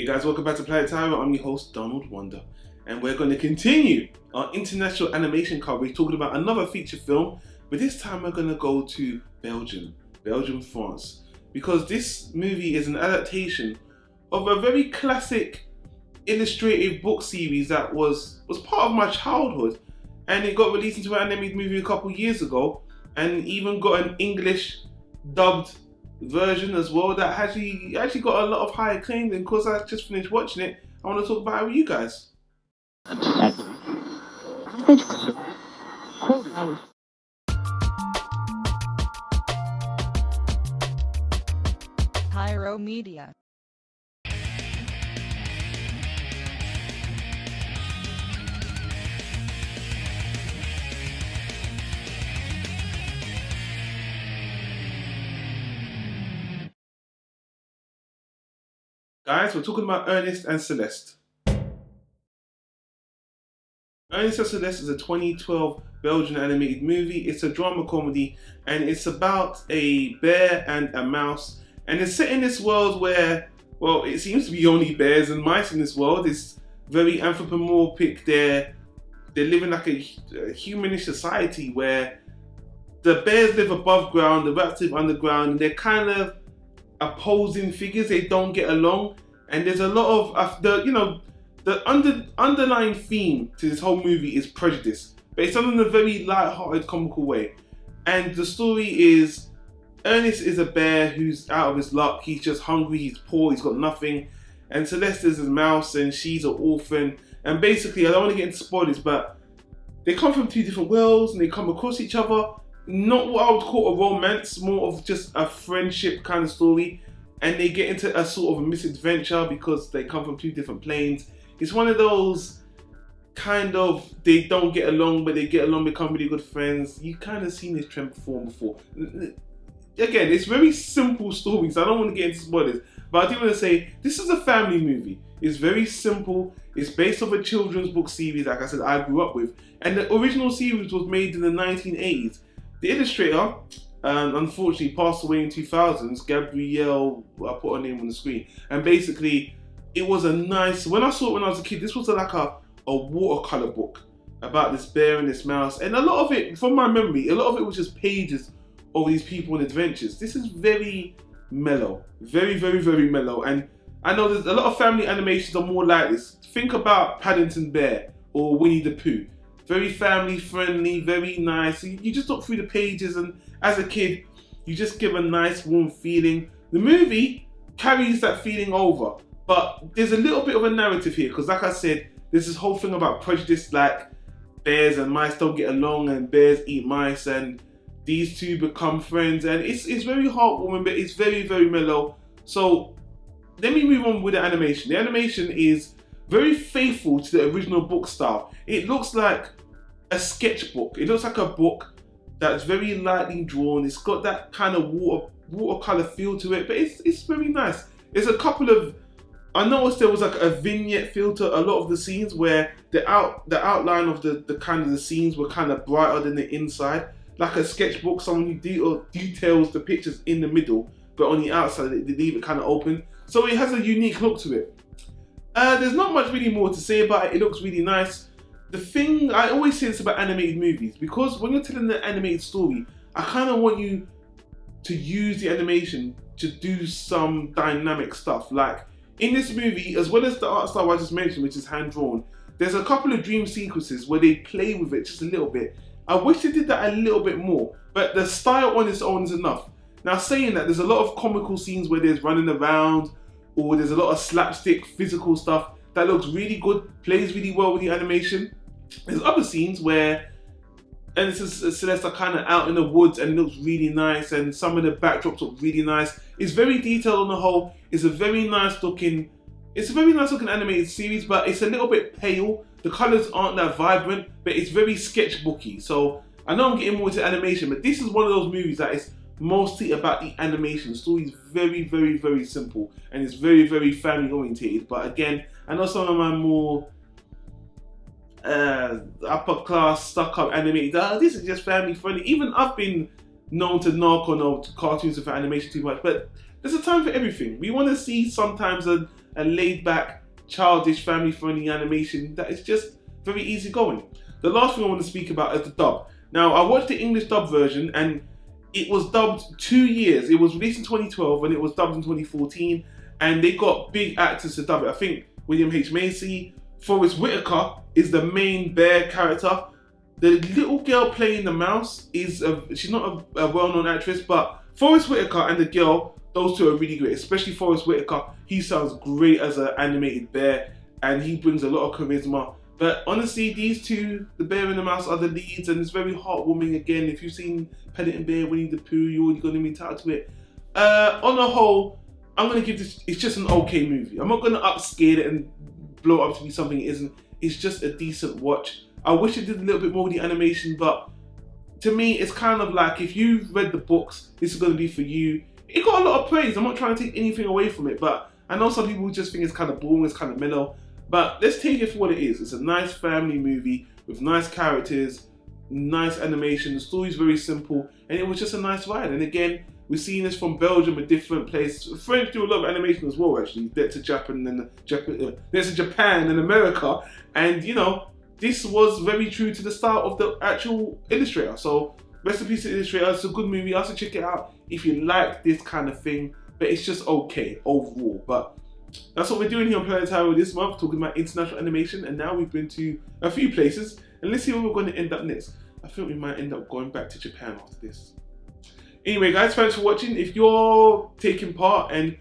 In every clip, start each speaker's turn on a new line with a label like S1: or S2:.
S1: Hey guys, welcome back to Planet Tyro. I'm your host, Donald Wunder, and we're going to continue our international animation coverage talking about another feature film, but this time we're going to go to Belgium, France, because this movie is an adaptation of a very classic illustrated book series that was part of my childhood, and it got released into an animated movie a couple years ago, and even got an English dubbed version as well that actually got a lot of high acclaim. And because I just finished watching it, I want to talk about it with you guys.
S2: Tyro Media.
S1: Guys, we're talking about Ernest and Celeste. Ernest and Celeste is a 2012 Belgian animated movie. It's a drama comedy, and it's about a bear and a mouse. And it's set in this world where, well, it seems to be only bears and mice in this world. It's very anthropomorphic. They're living like a humanish society where the bears live above ground, the rats live underground, and they're kind of opposing figures. They don't get along, and there's a lot of the underlying theme to this whole movie is prejudice, but it's done in a very light-hearted, comical way. And the story is Ernest is a bear who's out of his luck. He's just hungry, he's poor, he's got nothing. And Celeste is a mouse, and she's an orphan. And basically, I don't want to get into spoilers, but they come from two different worlds and they come across each other. Not what I would call a romance, more of just a friendship kind of story. And they get into a sort of a misadventure because they come from two different planes. It's one of those kind of, they don't get along, but they get along, become really good friends. You kind of seen this trend before. Again, it's very simple stories. I don't want to get into spoilers, but I do want to say this is a family movie. It's very simple. It's based off a children's book series, like I said, I grew up with. And the original series was made in the 1980s. The illustrator, unfortunately, passed away in 2000s. Gabrielle, I put her name on the screen. And basically, it was a nice, when I saw it when I was a kid, this was like a watercolor book about this bear and this mouse. And a lot of it, from my memory, a lot of it was just pages of these people and adventures. This is very mellow. Very, very, very mellow. And I know there's a lot of family animations are more like this. Think about Paddington Bear or Winnie-the-Pooh. Very family friendly, very nice. You just look through the pages, and as a kid, you just give a nice warm feeling. The movie carries that feeling over, but there's a little bit of a narrative here, because like I said, there's this whole thing about prejudice, like bears and mice don't get along and bears eat mice, and these two become friends, and it's very heartwarming, but it's very, very mellow. So let me move on with the animation. The animation is very faithful to the original book style. It looks like a sketchbook. It looks like a book that's very lightly drawn. It's got that kind of watercolor feel to it, but it's very nice. There's a couple of, I noticed there was like a vignette feel to a lot of the scenes where the outline of the kind of the scenes were kind of brighter than the inside. Like a sketchbook, someone who details the pictures in the middle, but on the outside they leave it kind of open. So it has a unique look to it. There's not much really more to say about it. It looks really nice. The thing I always say this about animated movies, because when you're telling an animated story, I kind of want you to use the animation to do some dynamic stuff. Like in this movie, as well as the art style I just mentioned, which is hand drawn, there's a couple of dream sequences where they play with it just a little bit. I wish they did that a little bit more, but the style on its own is enough. Now saying that, there's a lot of comical scenes where there's running around, or there's a lot of slapstick physical stuff that looks really good, plays really well with the animation. There's other scenes where Ernest and Celeste are kind of out in the woods and it looks really nice, and some of the backdrops look really nice. It's very detailed on the whole. It's a very nice looking animated series, but it's a little bit pale. The colours aren't that vibrant, but it's very sketchbooky. So I know I'm getting more into animation, but this is one of those movies that is mostly about the animation. The story is very, very, very simple, and it's very, very family orientated. But again, I know some of my more upper class stuck up animated, this is just family friendly. Even I've been known to knock on cartoons for animation too much, but there's a time for everything. We want to see sometimes a a laid back, childish, family friendly animation that is just very easy going. The last thing I want to speak about is the dub. Now, I watched the English dub version and it was dubbed 2 years. It was released in 2012 and it was dubbed in 2014, and they got big actors to dub it. I think William H. Macy, Forrest Whitaker is the main bear character. The little girl playing the mouse is she's not a well-known actress, but Forrest Whitaker and the girl, those two are really great. Especially Forrest Whitaker, he sounds great as an animated bear, and he brings a lot of charisma. But honestly, these two, the bear and the mouse, are the leads, and it's very heartwarming. Again, if you've seen Paddington Bear, Winnie-the-Pooh, you're already going to be entitled to it. On the whole, I'm going to give this, it's just an okay movie. I'm not going to upscale it and blow it up to be something it isn't. It's just a decent watch. I wish it did a little bit more with the animation, but to me, it's kind of like, if you've read the books, this is going to be for you. It got a lot of praise. I'm not trying to take anything away from it, but I know some people just think it's kind of boring, it's kind of mellow. But let's take it for what it is. It's a nice family movie with nice characters, nice animation. The story's very simple, and it was just a nice ride. And again, we're seeing this from Belgium, a different place. French do a lot of animation as well, actually. Next to Japan and America. And you know, this was very true to the style of the actual illustrator. So rest in peace to the illustrator. It's a good movie. Also check it out if you like this kind of thing. But it's just okay overall. But that's what we're doing here on Planet Tyro this month, talking about international animation. And now we've been to a few places, and let's see where we're going to end up next. I think we might end up going back to Japan after this. Anyway guys, thanks for watching. If you're taking part and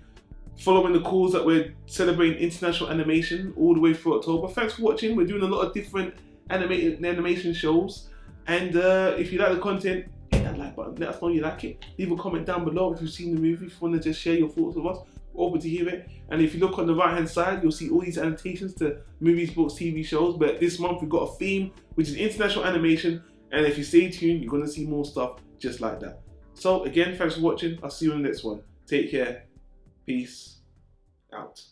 S1: following the calls that we're celebrating international animation all the way through October, thanks for watching. We're doing a lot of different animation shows, and if you like the content, hit that like button, let us know you like it. Leave a comment down below if you've seen the movie, if you want to just share your thoughts with us. We're open to hear it. And if you look on the right hand side, you'll see all these annotations to movies, books, TV shows. But this month we've got a theme, which is international animation, and if you stay tuned, you're going to see more stuff just like that. So again, thanks for watching. I'll see you in the next one. Take care. Peace out.